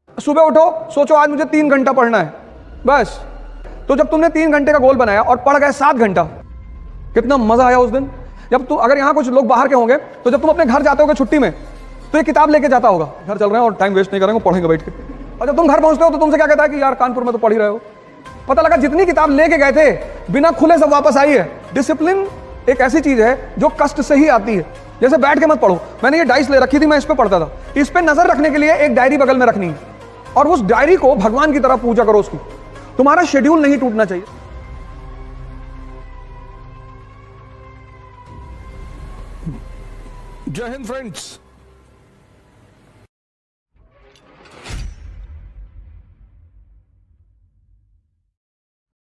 सुबह उठो, सोचो आज मुझे 3 घंटा पढ़ना है, बस। तो जब तुमने 3 घंटे का गोल बनाया और पढ़ गए 7 घंटा, कितना मजा आया उस दिन। जब तुम, अगर यहां कुछ लोग बाहर के होंगे, तो जब तुम अपने घर जाते होगे छुट्टी में, तो ये किताब लेके जाता होगा, घर चल रहे हैं और टाइम वेस्ट नहीं करेंगे, पढ़ेंगे बैठ के। और जब तुम घर पहुंचते हो तो तुमसे क्या कहता है कि यार कानपुर में तो पढ़ ही रहे हो। पता लगा जितनी किताब लेके गए थे बिना खुले सब वापस आई है। डिसिप्लिन एक ऐसी चीज है जो कष्ट से ही आती है। जैसे बैठ के मत पढ़ो, मैंने ये डाइस ले रखी थी, मैं इस पे पढ़ता था। इस पे नजर रखने के लिए एक डायरी बगल में रखनी है और उस डायरी को भगवान की तरह पूजा करो उसकी। तुम्हारा शेड्यूल नहीं टूटना चाहिए। जय हिंद फ्रेंड्स।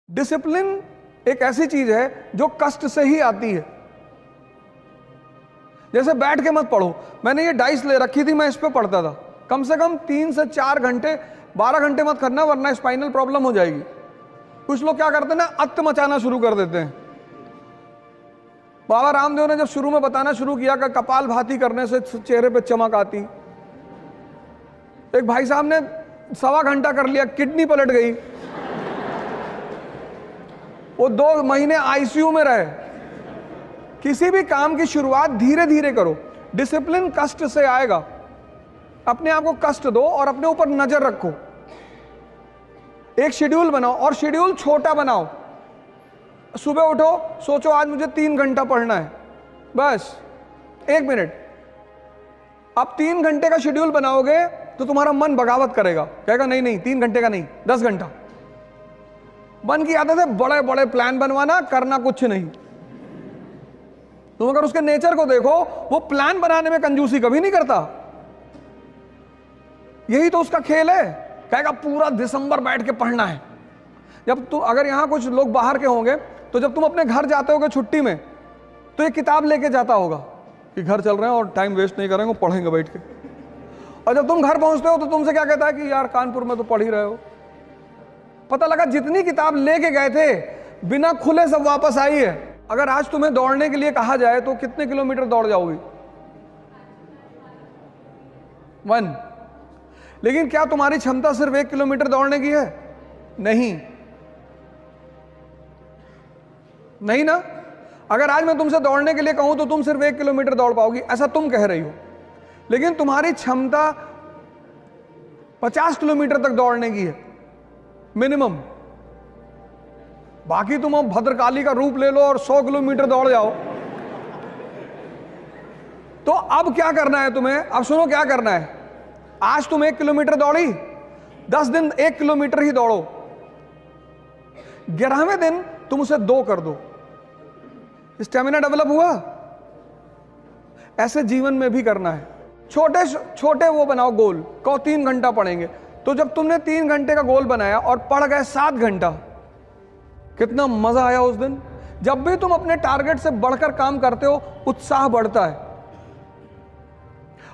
डिसिप्लिन एक ऐसी चीज है जो कष्ट से ही आती है। जैसे बैठ के मत पढ़ो, मैंने ये डाइस ले रखी थी, मैं इस पे पढ़ता था। कम से कम 3 से 4 घंटे, 12 घंटे मत करना, वरना स्पाइनल प्रॉब्लम हो जाएगी। कुछ लोग क्या करते हैं ना, अत्त मचाना शुरू कर देते हैं। बाबा रामदेव ने जब शुरू में बताना शुरू किया कि कपाल भाती करने से चेहरे पे चमक आती, एक भाई साहब ने 1.25 घंटा कर लिया, किडनी पलट गई, वो 2 महीने आईसीयू में रहे। किसी भी काम की शुरुआत धीरे धीरे करो। डिसिप्लिन कष्ट से आएगा। अपने आप को कष्ट दो और अपने ऊपर नजर रखो। एक शेड्यूल बनाओ और शेड्यूल छोटा बनाओ। सुबह उठो, सोचो आज मुझे 3 घंटा पढ़ना है, बस 1 मिनट। अब 3 घंटे का शेड्यूल बनाओगे तो तुम्हारा मन बगावत करेगा, कहेगा नहीं नहीं 3 घंटे का नहीं, 10 घंटा। मन की आदत है बड़े बड़े प्लान बनवाना, करना कुछ नहीं। तुम अगर उसके नेचर को देखो, वो प्लान बनाने में कंजूसी कभी नहीं करता। यही तो उसका खेल है। कहेगा पूरा दिसंबर बैठ के पढ़ना है। जब तुम, अगर यहां कुछ लोग बाहर के होंगे, तो जब तुम अपने घर जाते होगे छुट्टी में, तो ये किताब लेके जाता होगा कि घर चल रहे हैं और टाइम वेस्ट नहीं करेंगे, पढ़ेंगे बैठ के। और जब तुम घर पहुंचते हो तो तुमसे क्या कहता है कि यार कानपुर में तो पढ़ ही रहे हो। पता लगा जितनी किताब लेके गए थे बिना खुले सब वापस आई है। अगर आज तुम्हें दौड़ने के लिए कहा जाए तो कितने किलोमीटर दौड़ जाओगी? 1। लेकिन क्या तुम्हारी क्षमता सिर्फ 1 किलोमीटर दौड़ने की है? नहीं, नहीं ना। अगर आज मैं तुमसे दौड़ने के लिए कहूं तो तुम सिर्फ 1 किलोमीटर दौड़ पाओगी, ऐसा तुम कह रही हो। लेकिन तुम्हारी क्षमता 50 किलोमीटर तक दौड़ने की है मिनिमम। बाकी तुम अब भद्रकाली का रूप ले लो और 100 किलोमीटर दौड़ जाओ। तो अब क्या करना है तुम्हें? अब सुनो क्या करना है। आज तुम 1 किलोमीटर दौड़ी, 10 दिन 1 किलोमीटर ही दौड़ो। 11वें दिन तुम उसे 2 कर दो। स्टेमिना डेवलप हुआ। ऐसे जीवन में भी करना है। छोटे छोटे वो बनाओ गोल। कहो 3 घंटा पढ़ेंगे। तो जब तुमने 3 घंटे का गोल बनाया और पढ़ गए 7 घंटा, कितना मजा आया उस दिन। जब भी तुम अपने टारगेट से बढ़कर काम करते हो, उत्साह बढ़ता है।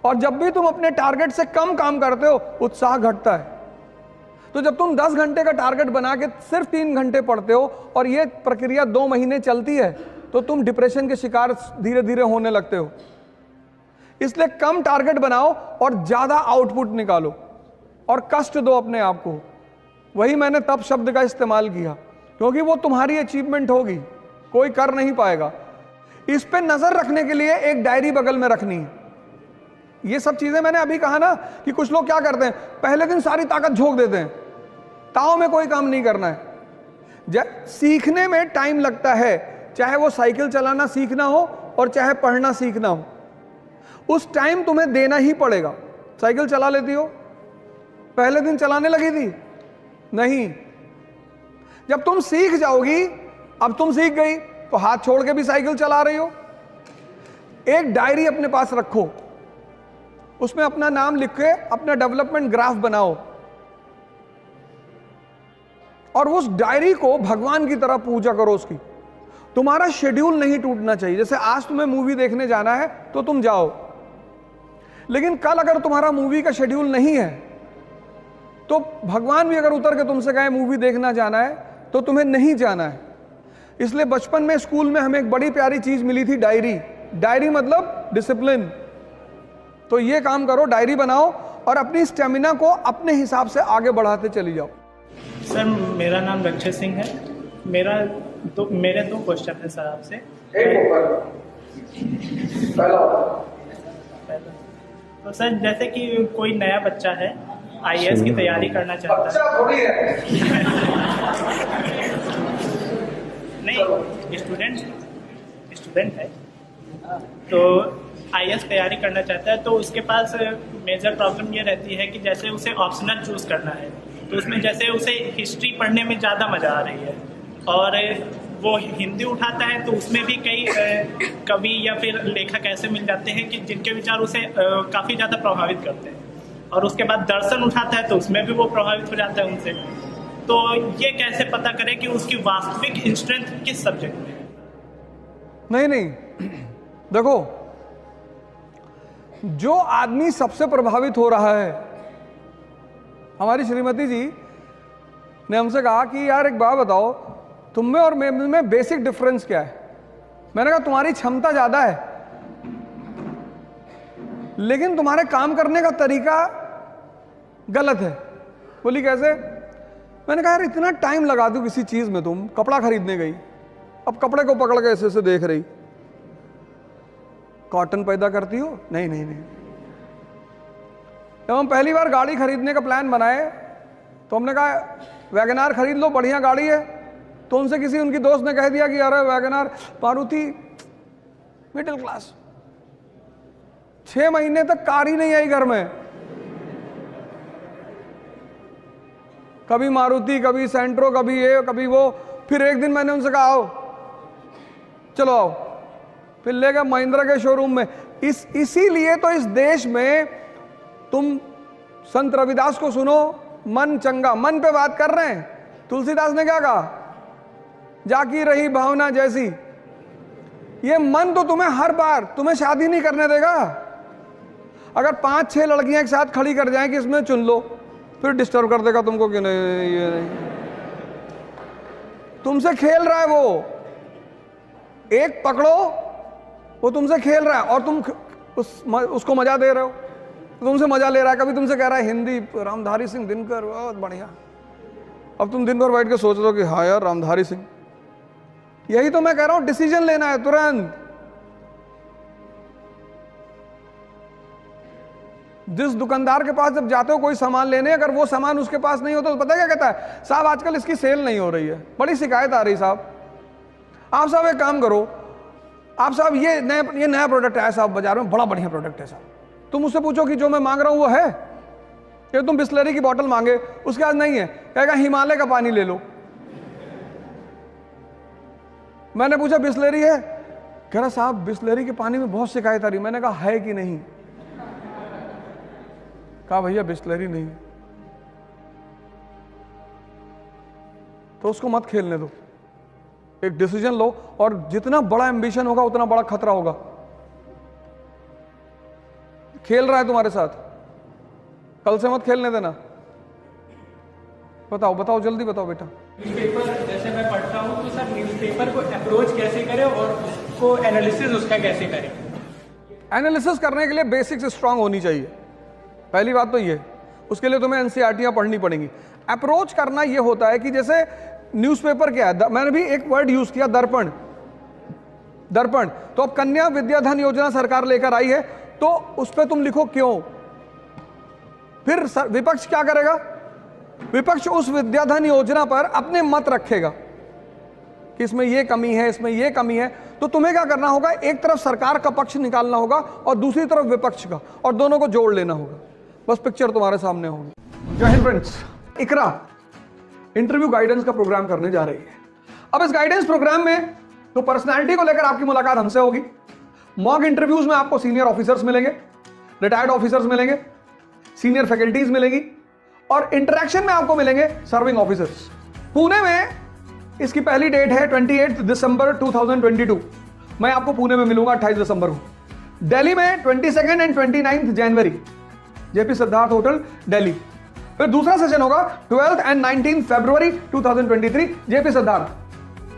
और जब भी तुम अपने टारगेट से कम काम करते हो, उत्साह घटता है। तो जब तुम 10 घंटे का टारगेट बना के सिर्फ 3 घंटे पढ़ते हो और ये प्रक्रिया 2 महीने चलती है, तो तुम डिप्रेशन के शिकार धीरे धीरे होने लगते हो। इसलिए कम टारगेट बनाओ और ज्यादा आउटपुट निकालो और कष्ट दो अपने आप को। वही मैंने तप शब्द का इस्तेमाल किया, क्योंकि वो तुम्हारी अचीवमेंट होगी, कोई कर नहीं पाएगा। इस पे नजर रखने के लिए एक डायरी बगल में रखनी है। ये सब चीजें मैंने अभी कहा ना कि कुछ लोग क्या करते हैं, पहले दिन सारी ताकत झोंक देते हैं, ताव में कोई काम नहीं करना है। सीखने में टाइम लगता है, चाहे वो साइकिल चलाना सीखना हो और चाहे पढ़ना सीखना हो। उस टाइम तुम्हें देना ही पड़ेगा। साइकिल चला लेती हो? पहले दिन चलाने लगी थी? नहीं। जब तुम सीख जाओगी, अब तुम सीख गई तो हाथ छोड़ के भी साइकिल चला रही हो। एक डायरी अपने पास रखो, उसमें अपना नाम लिख के अपना डेवलपमेंट ग्राफ बनाओ और उस डायरी को भगवान की तरह पूजा करो उसकी। तुम्हारा शेड्यूल नहीं टूटना चाहिए। जैसे आज तुम्हें मूवी देखने जाना है तो तुम जाओ, लेकिन कल अगर तुम्हारा मूवी का शेड्यूल नहीं है तो भगवान भी अगर उतर के तुमसे कहे मूवी देखना जाना है तो तुम्हें नहीं जाना है। इसलिए बचपन में स्कूल में हमें एक बड़ी प्यारी चीज मिली थी, डायरी। डायरी मतलब डिसिप्लिन। तो ये काम करो, डायरी बनाओ और अपनी स्टेमिना को अपने हिसाब से आगे बढ़ाते चली जाओ। सर मेरा नाम रक्षित सिंह है। मेरे दो क्वेश्चन है सर आपसे। पहला तो सर जैसे कि कोई नया बच्चा है आईएएस की तैयारी करना चाहता है। थोड़ी है। नहीं, स्टूडेंट है तो आईएएस तैयारी करना चाहता है, तो उसके पास मेजर प्रॉब्लम ये रहती है कि जैसे उसे ऑप्शनल चूज करना है तो उसमें जैसे उसे हिस्ट्री पढ़ने में ज़्यादा मज़ा आ रही है और वो हिंदी उठाता है तो उसमें भी कई कवि या फिर लेखक ऐसे मिल जाते हैं कि जिनके विचार उसे काफ़ी ज़्यादा प्रभावित करते हैं, और उसके बाद दर्शन उठाता है तो उसमें भी वो प्रभावित हो जाता है उनसे। तो ये कैसे पता करें कि उसकी वास्तविक स्ट्रेंथ किस सब्जेक्ट में है? नहीं, देखो, जो आदमी सबसे प्रभावित हो रहा है, हमारी श्रीमती जी ने हमसे कहा कि यार एक बात बताओ, तुम में और में बेसिक डिफरेंस क्या है? मैंने कहा तुम्हारी क्षमता ज्यादा है लेकिन तुम्हारे काम करने का तरीका गलत है। बोली कैसे? मैंने कहा यार इतना टाइम लगा दूं किसी चीज में, तुम कपड़ा खरीदने गई, अब कपड़े को पकड़ के ऐसे देख रही, कॉटन पैदा करती हो? नहीं। जब हम पहली बार गाड़ी खरीदने का प्लान बनाए तो हमने कहा वैगनार खरीद लो, बढ़िया गाड़ी है। तो उनसे किसी उनकी दोस्त ने कह दिया कि यार वैगनार, मारुति मिडिल क्लास, 6 महीने तक कार ही नहीं आई घर में, कभी मारुति, कभी सेंट्रो, कभी ये, कभी वो। फिर एक दिन मैंने उनसे कहा आओ, चलो आओ, फिर ले गए महिंद्रा के शोरूम में। इसीलिए तो इस देश में तुम संत रविदास को सुनो, मन चंगा, मन पे बात कर रहे हैं। तुलसीदास ने क्या कहा? जाकी रही भावना जैसी। ये मन तो तुम्हें हर बार तुम्हें शादी नहीं करने देगा। अगर 5-6 लड़कियां एक साथ खड़ी कर जाएं कि इसमें चुन लो, फिर डिस्टर्ब कर देगा तुमको कि नहीं ये नहीं, तुमसे खेल रहा है वो, एक पकड़ो, वो तुमसे खेल रहा है और तुम उसको मजा दे रहे हो, तुमसे मजा ले रहा है। कभी तुमसे कह रहा है हिंदी, रामधारी सिंह दिनकर बहुत बढ़िया, अब तुम दिन भर बैठ के सोच रहे हो कि हाँ यार रामधारी सिंह। यही तो मैं कह रहा हूं, डिसीजन लेना है तुरंत। जिस दुकानदार के पास जब जाते हो कोई सामान लेने, अगर वो सामान उसके पास नहीं होता तो पता क्या कहता है? साहब आजकल इसकी सेल नहीं हो रही है, बड़ी शिकायत आ रही साहब। आप साहब एक काम करो, आप साहब ये नया प्रोडक्ट है साहब बाजार में, बड़ा बढ़िया प्रोडक्ट है साहब। तुम उससे पूछो कि जो मैं मांग रहा हूं वो है? कि तुम बिस्लरी की बोतल मांगे, उसके पास नहीं है, कहेगा हिमालय का पानी ले लो। मैंने पूछा बिस्लरी है? कह रहा साहब बिस्लरी के पानी में बहुत शिकायत आ रही। मैंने कहा है कि नहीं? कहा भैया बिस्लरी नहीं। तो उसको मत खेलने दो, एक डिसीजन लो, और जितना बड़ा एम्बिशन होगा उतना बड़ा खतरा होगा। खेल रहा है तुम्हारे साथ, कल से मत खेलने देना। बताओ जल्दी बताओ बेटा। न्यूज़पेपर जैसे मैं पढ़ता हूँ तो सर न्यूज़पेपर को अप्रोच कैसे करें और उसको एनालिसिस उसका कैसे करें? एनालिसिस करने के लिए बेसिक्स स्ट्रांग होनी चाहिए, पहली बात तो ये। उसके लिए तुम्हें एनसीईआरटीयां पढ़नी पड़ेंगी। अप्रोच करना ये होता है कि जैसे न्यूज़पेपर क्या है, मैंने भी एक वर्ड यूज किया, दर्पण। तो अब कन्या विद्याधन योजना सरकार लेकर आई है, तो उस पर तुम लिखो क्यों। फिर विपक्ष क्या करेगा? विपक्ष उस विद्याधन योजना पर अपने मत रखेगा कि इसमें ये कमी है, इसमें ये कमी है। तो तुम्हें क्या करना होगा? एक तरफ सरकार का पक्ष निकालना होगा और दूसरी तरफ विपक्ष का, और दोनों को जोड़ लेना होगा। बस पिक्चर तुम्हारे सामने होगी। जय हिंद फ्रेंड्स, इकरा इंटरव्यू गाइडेंस का प्रोग्राम करने जा रही है। अब इस गाइडेंस प्रोग्राम में तो पर्सनालिटी को लेकर आपकी मुलाकात हमसे होगी। मॉक इंटरव्यूज में आपको सीनियर ऑफिसर्स मिलेंगे, रिटायर्ड ऑफिसर्स मिलेंगे, सीनियर फैकल्टीज मिलेगी, और इंटरेक्शन में आपको मिलेंगे सर्विंग ऑफिसर्स। पुणे में इसकी पहली डेट है 28 दिसंबर 2022। मैं आपको पुणे में मिलूंगा 28 दिसंबर को। दिल्ली में 22 एंड 29 जनवरी, जेपी सिद्धार्थ होटल दिल्ली। फिर दूसरा सेशन होगा 12 एंड 19 फरवरी 2023, जेपी सिद्धार्थ,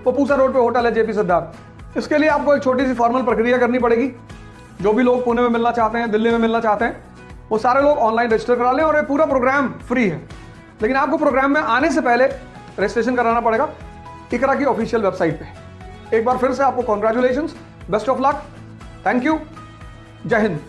पपूसा रोड पे होटल है जेपी सिद्धार्थ। इसके लिए आपको एक छोटी सी फॉर्मल प्रक्रिया करनी पड़ेगी। जो भी लोग पुणे में मिलना चाहते हैं, दिल्ली में मिलना चाहते हैं, वो सारे लोग ऑनलाइन रजिस्टर करा लें और ये पूरा प्रोग्राम फ्री है। लेकिन आपको प्रोग्राम में आने से पहले रजिस्ट्रेशन कराना पड़ेगा इकरा की ऑफिशियल वेबसाइट पे। एक बार फिर से आपको congratulations, best of luck, thank you, जय हिंद।